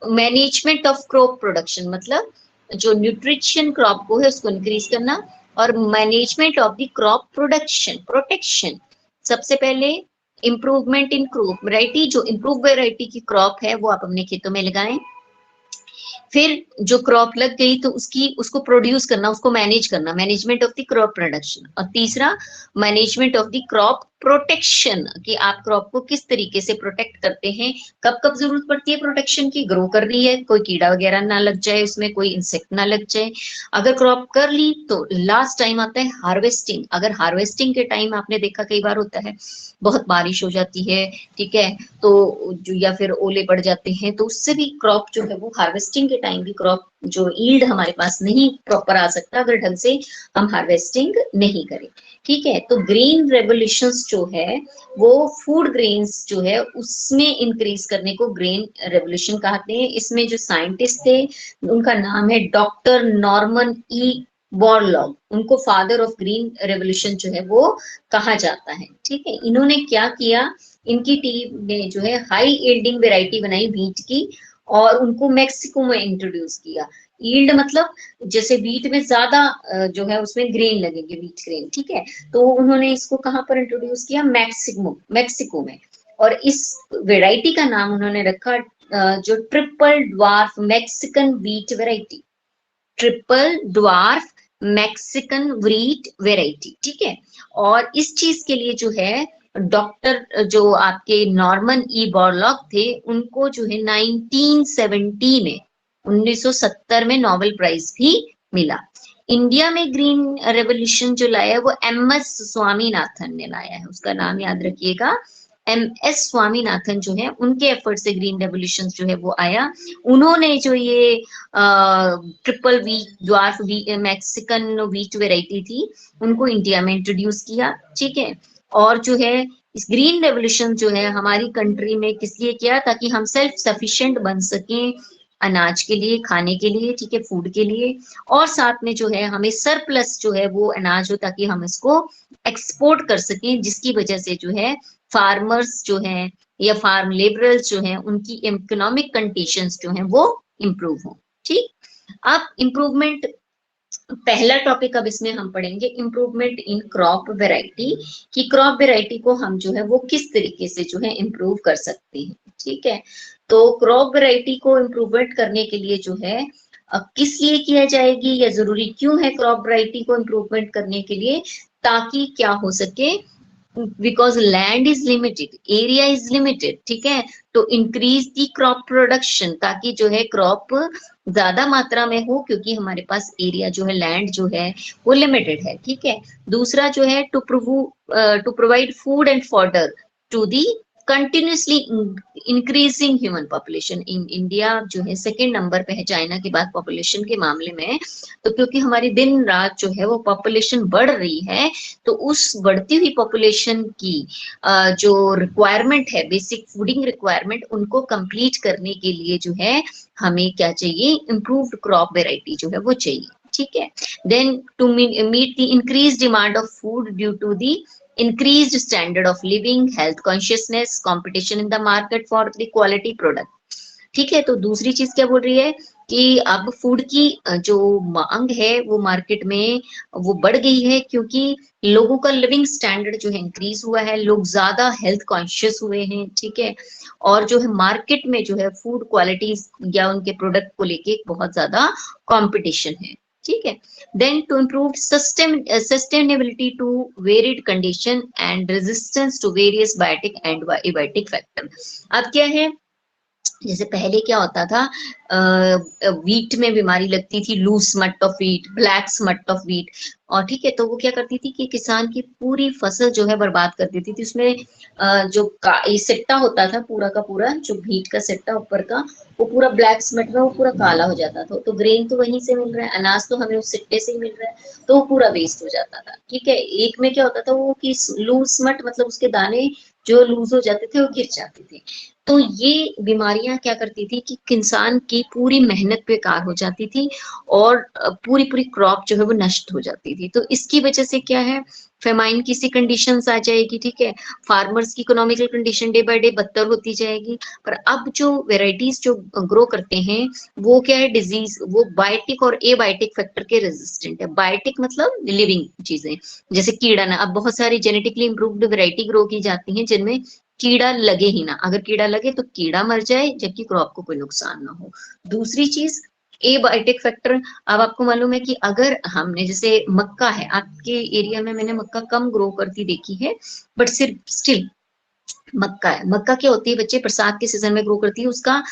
मैनेजमेंट ऑफ क्रॉप प्रोडक्शन, मतलब जो न्यूट्रिशन क्रॉप को है उसको इंक्रीज करना। और management of the crop production, protection. सबसे पहले इम्प्रूवमेंट इन क्रॉप वैरायटी, जो इम्प्रूव वैरायटी की क्रॉप है वो आप अपने खेतों में लगाएं। फिर जो क्रॉप लग गई तो उसको प्रोड्यूस करना, उसको मैनेज करना, management of the crop production. और तीसरा, management of the crop protection, कि आप क्रॉप को किस तरीके से प्रोटेक्ट करते हैं, कब कब जरूरत पड़ती है प्रोटेक्शन की, ग्रो कर रही है, कोई कीड़ा वगैरह ना लग जाए उसमें, कोई इंसेक्ट ना लग जाए। अगर क्रॉप कर ली तो लास्ट टाइम आता है हार्वेस्टिंग। अगर हार्वेस्टिंग के टाइम आपने देखा कई बार होता है बहुत बारिश हो जाती है, ठीक है, तो जो या फिर ओले पड़ जाते हैं, तो उससे भी क्रॉप जो है वो हार्वेस्टिंग के टाइम भी क्रॉप जो ईल्ड हमारे पास नहीं प्रॉपर आ सकता अगर ढंग से हम हार्वेस्टिंग नहीं करें। ठीक है, तो ग्रीन रेवोल्यूशंस जो है वो फूड ग्रेन्स जो है उसमें इंक्रीज करने को ग्रीन रेवोल्यूशन कहते हैं। इसमें जो साइंटिस्ट थे उनका नाम है डॉक्टर नॉर्मन ई बॉरलॉग, उनको फादर ऑफ ग्रीन रेवोल्यूशन जो है वो कहा जाता है। ठीक है, इन्होंने क्या किया, इनकी टीम ने जो है हाई यील्डिंग वेराइटी बनाई व्हीट की, और उनको मैक्सिको में इंट्रोड्यूस किया। यील्ड मतलब जैसे व्हीट में ज्यादा जो है उसमें ग्रेन लगेंगे, व्हीट ग्रेन। ठीक है, तो उन्होंने इसको कहाँ पर इंट्रोड्यूस किया, मैक्सिको में। और इस वेराइटी का नाम उन्होंने रखा जो triple dwarf Mexican wheat variety, triple dwarf Mexican wheat variety. ठीक है, और इस चीज के लिए जो है डॉक्टर जो आपके नॉर्मन ई बॉरलॉग थे उनको जो है 1970 में 1970 में नोबेल प्राइज भी मिला। इंडिया में ग्रीन रेवोल्यूशन जो लाया है वो एमएस स्वामीनाथन ने लाया है, उसका नाम याद रखिएगा, एमएस स्वामीनाथन जो है, उनके एफर्ट से ग्रीन रेवोल्यूशन जो है वो आया। उन्होंने जो ये triple wheat dwarf Mexican wheat variety थी उनको इंडिया में इंट्रोड्यूस किया। ठीक है, और जो है इस ग्रीन रेवोल्यूशन जो है हमारी कंट्री में किस लिए किया, ताकि हम सेल्फ सफिशिएंट बन सकें अनाज के लिए, खाने के लिए, ठीक है, फूड के लिए, और साथ में जो है हमें सरप्लस जो है वो अनाज हो ताकि हम इसको एक्सपोर्ट कर सकें, जिसकी वजह से जो है फार्मर्स जो हैं या फार्म लेबरर्स जो हैं उनकी इकोनॉमिक कंडीशंस जो हैं वो इम्प्रूव हो। ठीक, अब इम्प्रूवमेंट, पहला टॉपिक अब इसमें हम पढ़ेंगे इम्प्रूवमेंट इन क्रॉप वेराइटी, कि क्रॉप वेराइटी को हम जो है वो किस तरीके से जो है इम्प्रूव कर सकते हैं। ठीक है, तो क्रॉप वेराइटी को इम्प्रूवमेंट करने के लिए जो है किस लिए किया जाएगी या जरूरी क्यों है क्रॉप वेराइटी को इम्प्रूवमेंट करने के लिए, ताकि क्या हो सके, because land is limited, area is limited. ठीक है, तो इंक्रीज दी क्रॉप प्रोडक्शन, ताकि जो है क्रॉप ज्यादा मात्रा में हो, क्योंकि हमारे पास एरिया जो है, लैंड जो है वो लिमिटेड है। ठीक है, दूसरा जो है to provide food and fodder to the continuously increasing human population. In India जो है सेकेंड नंबर पे है चाइना के बाद पॉपुलेशन के मामले में। तो क्योंकि हमारी दिन रात जो है वो पॉपुलेशन बढ़ रही है, तो उस बढ़ती हुई पॉपुलेशन की जो रिक्वायरमेंट है, बेसिक फूडिंग रिक्वायरमेंट, उनको कंप्लीट करने के लिए जो है हमें क्या चाहिए, इम्प्रूव्ड क्रॉप वेराइटी जो है वो चाहिए। ठीक है, then to meet the increase demand of food due to the increased standard of living, health consciousness, competition in the market for the quality product। ठीक है, तो दूसरी चीज क्या बोल रही है कि अब फूड की जो मांग है वो मार्केट में वो बढ़ गई है, क्योंकि लोगों का लिविंग स्टैंडर्ड जो है इंक्रीज हुआ है, लोग ज्यादा हेल्थ कॉन्शियस हुए हैं, ठीक है। और जो है मार्केट में जो है फूड क्वालिटीज या उनके प्रोडक्ट को लेके बहुत ज्यादा कंपटीशन है, ठीक है। Then to improve sustainability to varied condition and resistance to various biotic and abiotic factor. अब क्या है, जैसे पहले क्या होता था, वीट में बीमारी लगती थी, loose smut of wheat, black smut of wheat, और ठीक है, तो वो क्या करती थी कि किसान की पूरी फसल जो है बर्बाद कर देती थी। उसमें ये सिट्टा होता था पूरा का पूरा, जो वीट का सिट्टा ऊपर का, वो पूरा ब्लैक स्मट में वो पूरा काला हो जाता था। तो ग्रेन तो वहीं से मिल रहा है, अनाज तो हमें उस सिट्टे से ही मिल रहा है, तो वो पूरा वेस्ट हो जाता था, ठीक है। एक में क्या होता था वो कि लूज स्मट मतलब उसके दाने जो लूज हो जाते थे वो गिर जाते थे। तो ये बीमारियां क्या करती थी कि इंसान की पूरी मेहनत बेकार हो जाती थी, और पूरी पूरी क्रॉप जो है वो नष्ट हो जाती थी। तो इसकी वजह से क्या है, फेमाइन की सी कंडीशंस आ जाएगी, ठीक है। फार्मर्स की economical condition day by day बदतर होती जाएगी। पर अब जो वेराइटीज जो ग्रो करते हैं वो क्या है, डिजीज वो बायोटिक और एबायोटिक फैक्टर के रेजिस्टेंट है। बायोटिक मतलब लिविंग चीजें, जैसे कीड़ा ना, अब बहुत सारी जेनेटिकली इंप्रूव्ड वेराइटी ग्रो की जाती हैं जिनमें कीड़ा लगे ही ना, अगर कीड़ा लगे तो कीड़ा मर जाए जबकि क्रॉप को कोई नुकसान ना हो। दूसरी चीज एबायोटिक फैक्टर। अब आपको मालूम है कि अगर हमने, जैसे मक्का है, आपके एरिया में मैंने मक्का कम ग्रो करती देखी है, बट सिर्फ स्टिल मक्का है। मक्का क्या होती है बच्चे, बरसात के सीजन में ग्रो करती है। उसका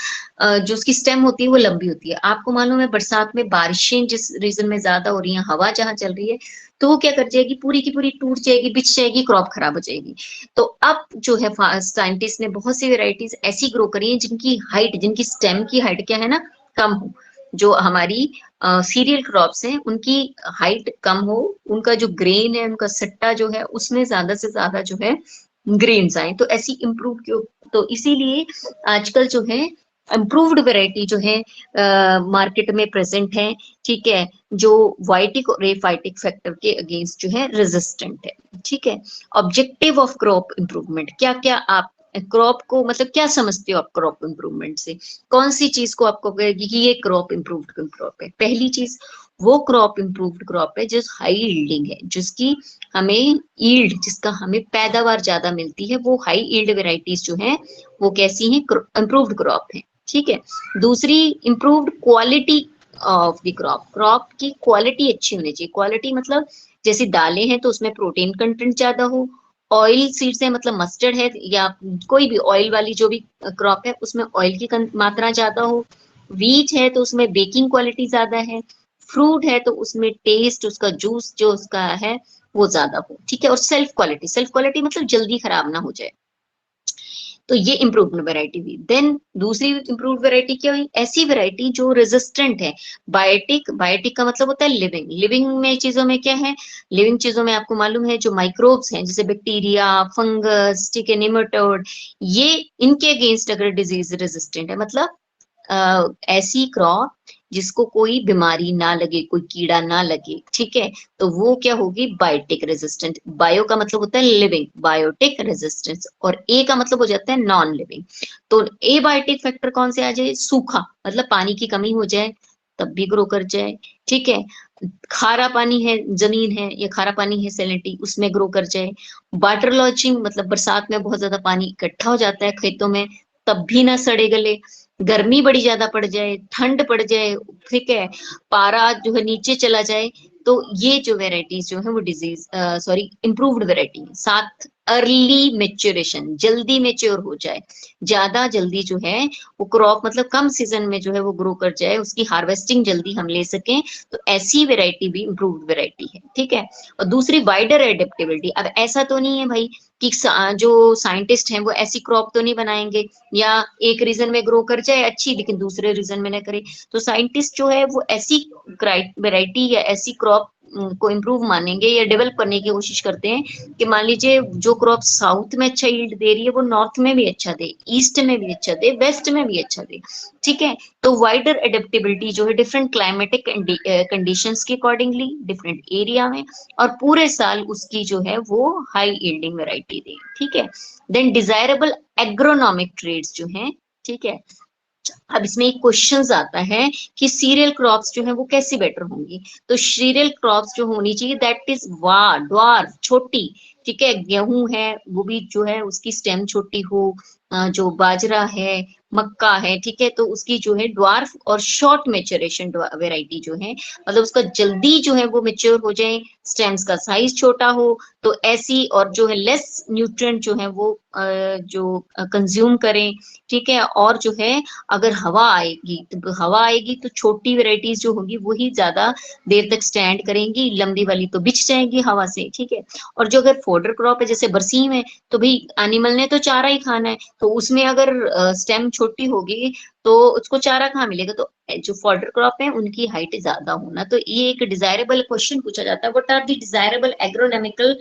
जो उसकी स्टेम होती है वो लंबी होती है। आपको मालूम है बरसात में बारिशें जिस रीजन में ज्यादा हो रही हैं, हवा जहां चल रही है, तो वो क्या कर जाएगी, पूरी की पूरी टूट जाएगी, बिछ जाएगी, क्रॉप खराब हो जाएगी। तो अब जो है साइंटिस्ट ने बहुत सी वेराइटीज ऐसी ग्रो करी है जिनकी हाइट, जिनकी स्टेम की हाइट क्या है ना, कम हो। जो हमारी सीरियल क्रॉप्स हैं उनकी हाइट कम हो, उनका जो ग्रेन है, उनका सट्टा जो है उसमें ज्यादा से ज्यादा जो है ग्रेन्स आए, तो ऐसी इम्प्रूव क्यों। तो इसीलिए आजकल जो है इम्प्रूव्ड वैरायटी जो है मार्केट में प्रेजेंट है, ठीक है, जो वाइटिक और एफाइटिक फैक्टर के अगेंस्ट जो है रेजिस्टेंट है, ठीक है। ऑब्जेक्टिव ऑफ क्रॉप इम्प्रूवमेंट, क्या क्या आप क्रॉप को मतलब क्या समझते हो आप क्रॉप इम्प्रूवमेंट से, कौन सी चीज को आपको कहेगी कि ये क्रॉप इम्प्रूव्ड क्रॉप है। पहली चीज, वो क्रॉप इम्प्रूव्ड क्रॉप है जो हाई यील्डिंग है, जिसकी हमें यील्ड, जिसका हमें पैदावार ज्यादा मिलती है, वो हाई यील्ड वेराइटीज जो है वो कैसी हैं, इम्प्रूव्ड क्रॉप है, ठीक है। दूसरी, improved quality of the crop, crop की क्वालिटी अच्छी होनी चाहिए। क्वालिटी मतलब जैसे दालें हैं तो उसमें प्रोटीन कंटेंट ज्यादा हो, ऑयल सीड्स है मतलब मस्टर्ड है या कोई भी ऑयल वाली जो भी क्रॉप है उसमें ऑयल की मात्रा ज्यादा हो, वीट है तो उसमें बेकिंग क्वालिटी ज्यादा है, फ्रूट है तो उसमें टेस्ट, उसका जूस जो उसका है वो ज्यादा हो, ठीक है। और सेल्फ क्वालिटी मतलब जल्दी खराब ना हो जाए। तो ये इम्प्रूव्ड वैरायटी हुई। देन दूसरी इम्प्रूव्ड वैरायटी क्या हुई, ऐसी वैरायटी जो रेजिस्टेंट है। बायोटिक, बायोटिक का मतलब होता है लिविंग, लिविंग में चीजों में क्या है, लिविंग चीजों में आपको मालूम है जो माइक्रोब्स हैं जैसे बैक्टीरिया, फंगस, ठीक है, निमेटोड, ये इनके अगेंस्ट अगर डिजीज रेजिस्टेंट है, मतलब ऐसी क्रॉप जिसको कोई बीमारी ना लगे, कोई कीड़ा ना लगे, ठीक है, तो वो क्या होगी, बायोटिक रेजिस्टेंट। बायो का मतलब होता है लिविंग, बायोटिक रेजिस्टेंस, और ए का मतलब हो जाता है नॉन लिविंग। तो ए बायोटिक फैक्टर कौन से आ जाए, सूखा मतलब पानी की कमी हो जाए तब भी ग्रो कर जाए, ठीक है। खारा पानी है, जमीन है या खारा पानी है सैलिनिटी, उसमें ग्रो कर जाए। वाटर लॉचिंग मतलब बरसात में बहुत ज्यादा पानी इकट्ठा हो जाता है खेतों में, तब भी ना सड़े गले। गर्मी बड़ी ज्यादा पड़ जाए, ठंड पड़ जाए, ठीक है, पारा जो है नीचे चला जाए, तो ये जो वेराइटीज जो है वो डिजीज सॉरी इम्प्रूव्ड वेराइटी है। साथ अर्ली मेच्योरेशन, जल्दी मेच्योर हो जाए, ज्यादा जल्दी जो है वो क्रॉप मतलब कम सीजन में जो है वो ग्रो कर जाए, उसकी हार्वेस्टिंग जल्दी हम ले सकें, तो ऐसी वेराइटी भी इम्प्रूव्ड वेराइटी है, ठीक है। और दूसरी वाइडर एडेप्टेबिलिटी। अब ऐसा तो नहीं है भाई कि जो साइंटिस्ट हैं वो ऐसी क्रॉप तो नहीं बनाएंगे या एक रीजन में ग्रो कर जाए अच्छी लेकिन दूसरे रीजन में ना करे। तो साइंटिस्ट जो है वो ऐसी वेराइटी या ऐसी क्रॉप को इम्प्रूव मानेंगे या डेवलप करने की कोशिश करते हैं कि मान लीजिए जो क्रॉप साउथ में अच्छा यील्ड दे रही है वो नॉर्थ में भी अच्छा दे, ईस्ट में भी अच्छा दे, वेस्ट में भी अच्छा दे, ठीक है। तो वाइडर एडेप्टेबिलिटी जो है डिफरेंट क्लाइमेटिक कंडीशंस के अकॉर्डिंगली डिफरेंट एरिया में, और पूरे साल उसकी जो है वो हाई यील्डिंग वैरायटी दे, ठीक है। देन डिजायरेबल एग्रोनॉमिक ट्रेड्स जो हैं, ठीक है, अब इसमें एक क्वेश्चन आता है कि सीरियल क्रॉप्स जो है वो कैसी बेटर होंगी। तो सीरियल क्रॉप्स जो होनी चाहिए दैट इज ड्वार्फ, छोटी, ठीक है। गेहूं है वो भी जो है उसकी स्टेम छोटी हो, जो बाजरा है, मक्का है, ठीक है, तो उसकी जो है ड्वार्फ और शॉर्ट मेच्योरेशन वेराइटी जो है, मतलब उसका जल्दी जो है वो मेच्योर हो जाए, स्टेम्स का साइज छोटा हो, तो ऐसी, और जो है लेस न्यूट्रिएंट जो है वो जो कंज्यूम करें, ठीक है। और जो है अगर हवा आएगी तो छोटी वेराइटीज जो होगी वही ज्यादा देर तक स्टैंड करेंगी, लंबी वाली तो बिछ जाएंगी हवा से, ठीक है। और जो अगर फोडर क्रॉप है जैसे बरसीम है, तो भाई एनिमल ने तो चारा ही खाना है, तो उसमें अगर स्टेम छोटी होगी तो उसको चारा कहाँ मिलेगा। तो जो फॉडर क्रॉप है उनकी हाइट ज्यादा होना, तो ये एक डिजायरेबल क्वेश्चन पूछा जाता है, what are the desirable agronomical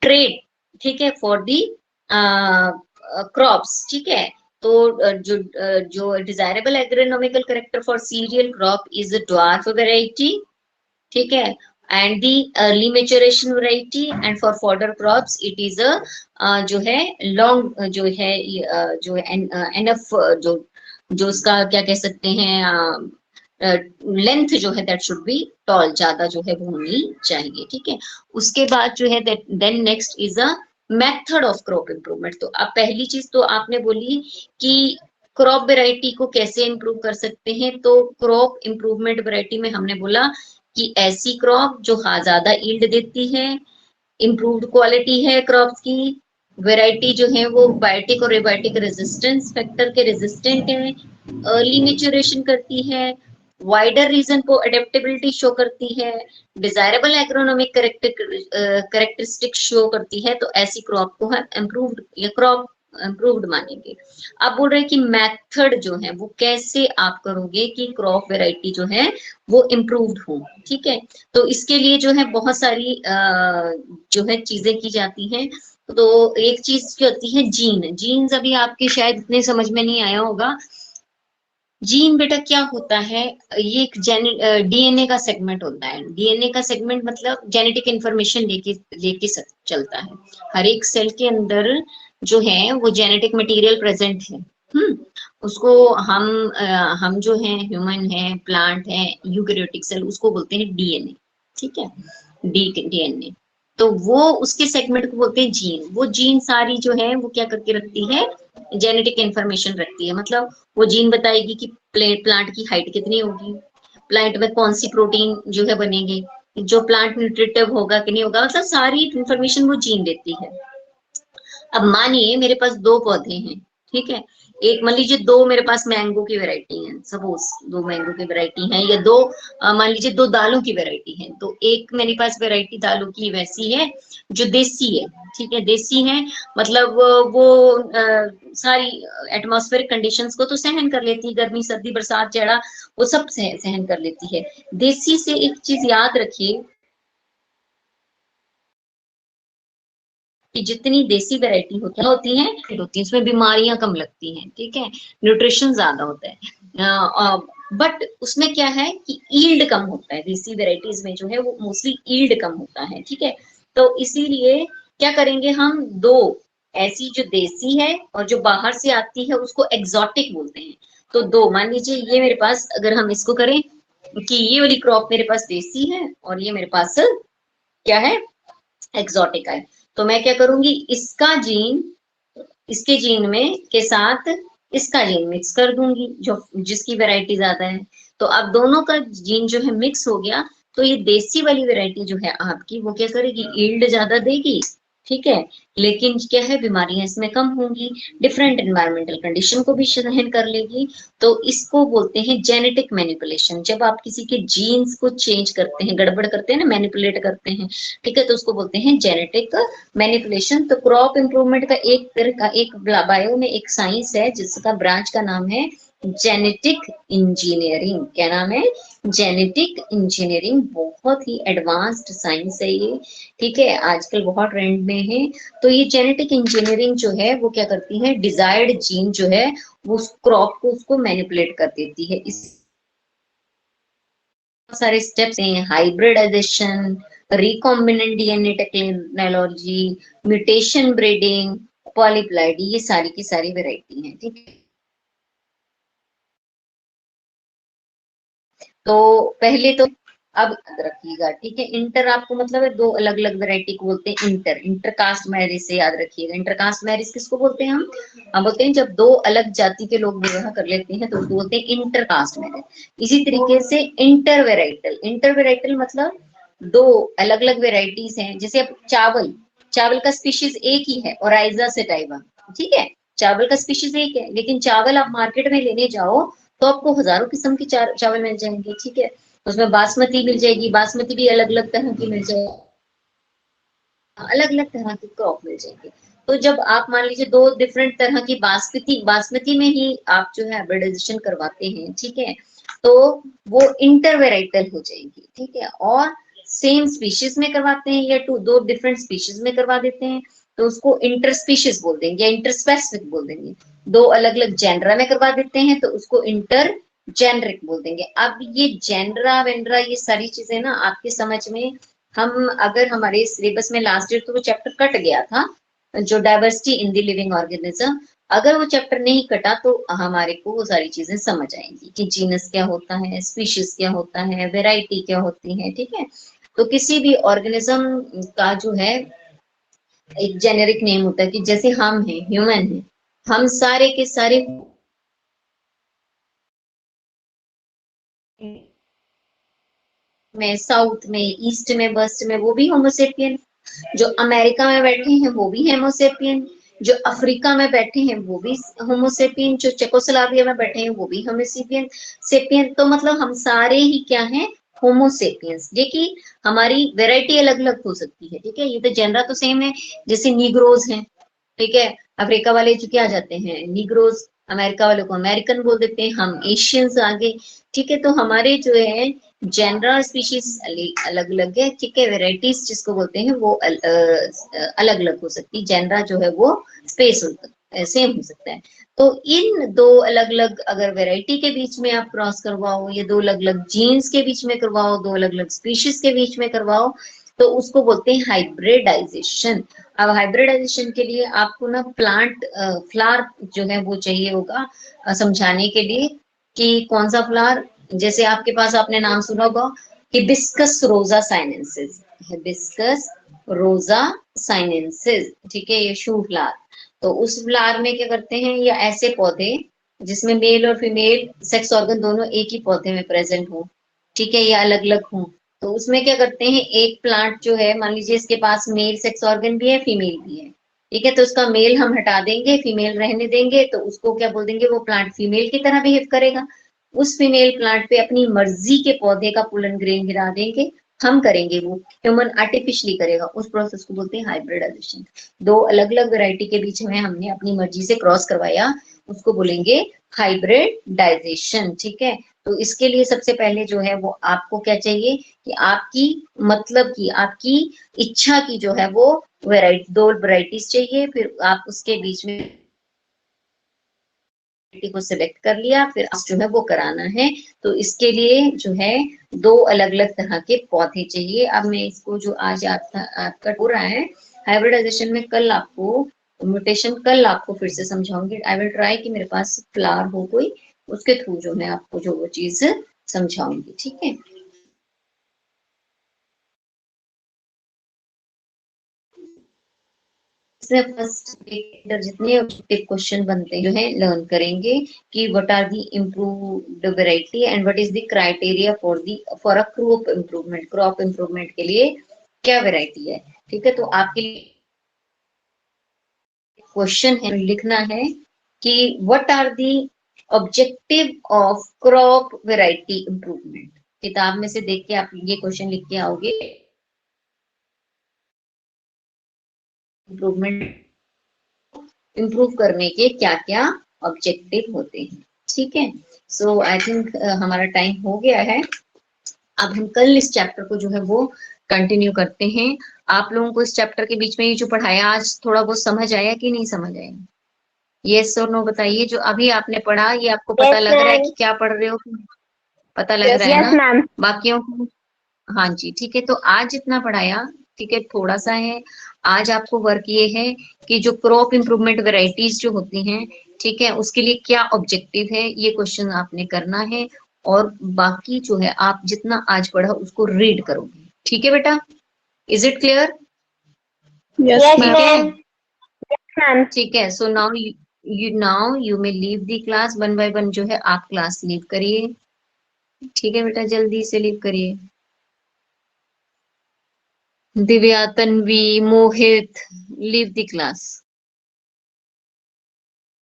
trait, ठीक है, फॉर दी क्रॉप्स, ठीक है। तो जो desirable agronomical character for cereal crop is dwarf variety, ठीक है, and the early maturation variety, and for fodder crops it is a जो है लॉन्ग, जो है जो एनफ, जो जो उसका क्या कह सकते हैं, लेंथ जो है दैट शुड बी टॉल, ज्यादा जो है वो होनी चाहिए, ठीक है। उसके बाद जो है then next is a method of crop improvement. तो अब पहली चीज तो आपने बोली कि क्रॉप वेराइटी को कैसे इम्प्रूव कर सकते हैं, तो क्रॉप इम्प्रूवमेंट वेराइटी में हमने बोला कि ऐसी क्रॉप जो ज्यादा ईल्ड देती है, इम्प्रूव्ड क्वालिटी है क्रॉप्स की, वेराइटी जो है वो बायोटिक और एबायोटिक रेजिस्टेंस फैक्टर के रेजिस्टेंट है, अर्ली मेच्योरेशन करती है, वाइडर रीजन को अडेप्टेबिलिटी शो करती है, डिजायरेबल एग्रोनॉमिक करेक्टरिस्टिक शो करती है, तो ऐसी क्रॉप को हम इम्प्रूव्ड या क्रॉप इम्प्रूव्ड मानेंगे। अब बोल रहे हैं कि मेथड जो है वो कैसे आप करोगे कि क्रॉप वेराइटी जो है वो इम्प्रूव्ड हो, ठीक है। तो इसके लिए जो है बहुत सारी जो है चीजें की जाती हैं। तो एक चीज की होती है जीन्स, अभी आपके शायद इतने समझ में नहीं आया होगा। जीन बेटा क्या होता है, ये एक डीएनए का सेगमेंट होता है। डीएनए का सेगमेंट मतलब जेनेटिक इंफॉर्मेशन लेके लेके चलता है। हर एक सेल के अंदर जो है वो जेनेटिक मटेरियल प्रेजेंट है। उसको हम जो है ह्यूमन है, प्लांट है, यूकेरियोटिक सेल, उसको बोलते हैं डीएनए, ठीक है, डीएनए। तो वो उसके सेगमेंट को बोलते हैं जीन। वो जीन सारी जो है वो क्या करके रखती है, जेनेटिक इंफॉर्मेशन रखती है। मतलब वो जीन बताएगी कि प्लांट की हाइट कितनी होगी, प्लांट में कौन सी प्रोटीन जो है बनेगी, जो प्लांट न्यूट्रिटिव होगा कि नहीं होगा, मतलब सारी इंफॉर्मेशन वो जीन देती है। अब मानिए मेरे पास दो पौधे हैं, ठीक है, एक मान लीजिए दो मेरे पास मैंगो की वैरायटी है, सपोज दो मैंगो की वैरायटी है, या दो मान लीजिए दो दालों की वैरायटी है। तो एक मेरे पास वैरायटी दालों की वैसी है जो देसी है, ठीक है, देसी है, मतलब वो सारी एटमॉस्फेरिक कंडीशंस को तो सहन कर लेती है, गर्मी सर्दी बरसात जाड़ा वो सब सहन कर लेती है। देसी से एक चीज याद रखिए कि जितनी देसी वैरायटी होती है उसमें बीमारियां कम लगती हैं, ठीक है, न्यूट्रिशन ज्यादा होता है। बट उसमें क्या है कि ईल्ड कम होता है, देसी वेराइटीज में जो है वो मोस्टली ईल्ड कम होता है, ठीक है। तो इसीलिए क्या करेंगे हम, दो ऐसी जो देसी है और जो बाहर से आती है उसको एग्जॉटिक बोलते हैं। तो दो मान लीजिए ये मेरे पास, अगर हम इसको करें कि ये वाली क्रॉप मेरे पास देसी है और ये मेरे पास क्या है, एक्सोटिक है, तो मैं क्या करूंगी, इसका जीन इसके जीन में के साथ इसका जीन मिक्स कर दूंगी जो जिसकी वैरायटी ज्यादा है। तो अब दोनों का जीन जो है मिक्स हो गया, तो ये देसी वाली वैरायटी जो है आपकी वो क्या करेगी, ईल्ड ज्यादा देगी, ठीक है, लेकिन क्या है बीमारियां इसमें कम होंगी, डिफरेंट एनवायरमेंटल कंडीशन को भी सहन कर लेगी। तो इसको बोलते हैं जेनेटिक मैनिपुलेशन। जब आप किसी के जीन्स को चेंज करते हैं, गड़बड़ करते हैं ना, मैनिपुलेट करते हैं, ठीक है, तो उसको बोलते हैं जेनेटिक मैनिपुलेशन। तो क्रॉप इम्प्रूवमेंट का एक तरह का एक बायो में एक साइंस है जिसका ब्रांच का नाम है जेनेटिक इंजीनियरिंग। क्या नाम है, जेनेटिक इंजीनियरिंग। बहुत ही एडवांस्ड साइंस है ये, ठीक है, आजकल बहुत ट्रेंड में है। तो ये जेनेटिक इंजीनियरिंग जो है वो क्या करती है, डिजायर्ड जीन जो है वो उस क्रॉप को उसको मैनिपुलेट कर देती है। इस सारे स्टेप्स हैं, hybridisation, recombinant DNA technology, mutation breeding, polyploidy, ये सारी की सारी वेराइटी है, ठीक है। तो पहले तो अब याद रखिएगा, ठीक है। इंटर आपको मतलब है दो अलग अलग वैरायटी को बोलते हैं इंटर। इंटरकास्ट मैरिज से याद रखिएगा। इंटरकास्ट मैरिज किसको बोलते हैं हम बोलते हैं जब दो अलग जाति के लोग विवाह कर लेते हैं तो उसको बोलते हैं इंटरकास्ट मैरिज। इसी तरीके से इंटर वेराइटल। इंटर वेराइटल मतलब दो अलग अलग वेराइटीज हैं। जैसे अब चावल, चावल का स्पीशीज एक ही है, ओराइजा सेटाइवा, ठीक है। चावल का स्पीशीज एक है, लेकिन चावल आप मार्केट में लेने जाओ तो आपको हजारों किस्म के चावल मिल जाएंगे, ठीक है। उसमें बासमती मिल जाएगी, बासमती भी अलग अलग तरह की मिल जाएगी, अलग अलग तरह की क्रॉप मिल जाएगी। तो जब आप मान लीजिए दो डिफरेंट तरह की बासमती, बासमती में ही आप जो है हाइब्रिडाइजेशन करवाते हैं, ठीक है, तो वो इंटर वेराइटल हो जाएगी, ठीक है। और सेम स्पीशीज में करवाते हैं या दो डिफरेंट स्पीशीज में करवा देते हैं तो उसको इंटर स्पीशीज बोल देंगे या इंटर स्पेसिफिक बोल देंगे। दो अलग अलग जेनरा में करवा देते हैं तो उसको इंटर जेनरिक बोल देंगे। अब ये जेनरा वेनरा ये सारी चीजें ना आपके समझ में, हम अगर हमारे सिलेबस में लास्ट ईयर तो वो चैप्टर कट गया था जो diversity in the living organism, अगर वो चैप्टर नहीं कटा तो हमारे को वो सारी चीजें समझ आएंगी कि जीनस क्या होता है, स्पीशीज क्या होता है, वेराइटी क्या होती है, ठीक है। तो किसी भी ऑर्गेनिज्म का जो है एक जेनेरिक नेम होता है कि जैसे हम हैं, ह्यूमन है, हम सारे के सारे में, साउथ में, ईस्ट में, वेस्ट में वो भी होमोसेपियन, जो अमेरिका में बैठे हैं वो भी होमोसेपियन, जो अफ्रीका में बैठे हैं वो भी होमोसेपियन, जो चेकोस्लोवाकिया में बैठे हैं वो भी होमोसेपियन सेपियन। तो मतलब हम सारे ही क्या हैं, होमोसेपियंस। देखिए हमारी वैरायटी अलग अलग हो सकती है, ठीक है। ये तो जेनरा तो सेम है, जैसे नीग्रोज हैं, ठीक है। अफ्रीका वाले जो क्या जाते हैं नीग्रोज, अमेरिका वाले को अमेरिकन बोल देते हैं, हम एशियंस आगे, ठीक है। तो हमारे जो है जेनरा स्पीशीज अलग अलग है, ठीक है। वेराइटीज जिसको बोलते हैं वो अलग अलग हो सकती है। जेनरा जो है वो स्पेस सेम हो सकता है। तो इन दो अलग अलग अगर वेराइटी के बीच में आप क्रॉस करवाओ, या दो अलग अलग जीन्स के बीच में करवाओ, दो अलग अलग स्पीशीज के बीच में करवाओ, तो उसको बोलते हैं हाइब्रिडाइजेशन। अब हाइब्रिडाइजेशन के लिए आपको ना प्लांट फ्लावर जो है वो चाहिए होगा समझाने के लिए कि कौन सा फ्लावर। जैसे आपके पास आपने नाम सुना होगा हिबिस्कस रोजा साइनेंसिस, हिबिस्कस रोजा साइनेंसिस, ठीक है, ये शू फ्लावर। तो उस फ्लावर में क्या करते हैं, या ऐसे पौधे जिसमें मेल और फीमेल सेक्स ऑर्गन दोनों एक ही पौधे में प्रेजेंट हो, ठीक है, या अलग अलग हो, तो उसमें क्या करते हैं, एक प्लांट जो है मान लीजिए इसके पास मेल सेक्स ऑर्गन भी है, फीमेल भी है, ठीक है, तो उसका मेल हम हटा देंगे, फीमेल रहने देंगे, तो उसको क्या बोल देंगे, वो प्लांट फीमेल की तरह बिहेव करेगा। उस फीमेल प्लांट पे अपनी मर्जी के पौधे का पोलन ग्रेन गिरा देंगे, हम करेंगे, वो ह्यूमन आर्टिफिशियली करेगा, उस प्रोसेस को बोलते हैं हाइब्रिडाइजेशन। दो अलग अलग वैरायटी के बीच में हमने अपनी मर्जी से क्रॉस करवाया, उसको बोलेंगे हाइब्रिडाइजेशन, ठीक है। तो इसके लिए सबसे पहले जो है वो आपको क्या चाहिए कि आपकी मतलब की आपकी इच्छा की जो है वो वैरायटी, दो वैरायटीज चाहिए, फिर आप उसके बीच में को सिलेक्ट कर लिया, फिर आप जो है वो कराना है। तो इसके लिए जो है दो अलग अलग तरह के पौधे चाहिए। अब मैं इसको जो आज आपका हो रहा है हाइब्रिडाइजेशन में, कल आपको म्यूटेशन कल आपको फिर से समझाऊंगी। आई विल ट्राई कि मेरे पास फ्लावर हो कोई, उसके थ्रू जो मैं आपको जो वो चीज समझाऊंगी, ठीक है। इसमें फर्स्ट जितने ऑब्जेक्टिव क्वेश्चन बनते हैं जो है लर्न करेंगे कि what are the improved variety and what is the criteria for a crop improvement. Crop improvement के लिए क्या वैरायटी है, ठीक है। तो आपके लिए क्वेश्चन है, लिखना है कि what are the objective of crop variety improvement. किताब में से देख के आप ये क्वेश्चन लिख के आओगे, इम्प्रूवमेंट इम्प्रूव करने के क्या क्या ऑब्जेक्टिव होते हैं, ठीक है। सो आई थिंक हमारा टाइम हो गया है। अब हम कल इस चैप्टर को जो है वो कंटिन्यू करते हैं। आप लोगों को इस चैप्टर के बीच में ये जो पढ़ाया आज थोड़ा बहुत समझ आया कि नहीं समझ आया? यस और नो बताइए। जो अभी आपने पढ़ा ये आपको पता Yes, लग रहा है ma'am. कि क्या पढ़ रहे हो, पता लग Yes, रहा है yes, ना? ma'am. बाकियों को हाँ जी, ठीक है। तो आज जितना पढ़ाया, ठीक है, थोड़ा सा है। आज आपको वर्क ये है कि जो क्रॉप इम्प्रूवमेंट वैरायटीज जो होती हैं, ठीक है, उसके लिए क्या ऑब्जेक्टिव है, ये क्वेश्चन आपने करना है। और बाकी जो है आप जितना आज पढ़ा उसको रीड करोगे। ठीक है बेटा, is it clear? Yes, Yes, ठीक ma'am. है, ठीक है। So now you may leave the class, one by one जो है आप क्लास लीव करिए। ठीक है बेटा, जल्दी से लीव करिए। दिव्या, तन्वी, मोहित, लीव द क्लास।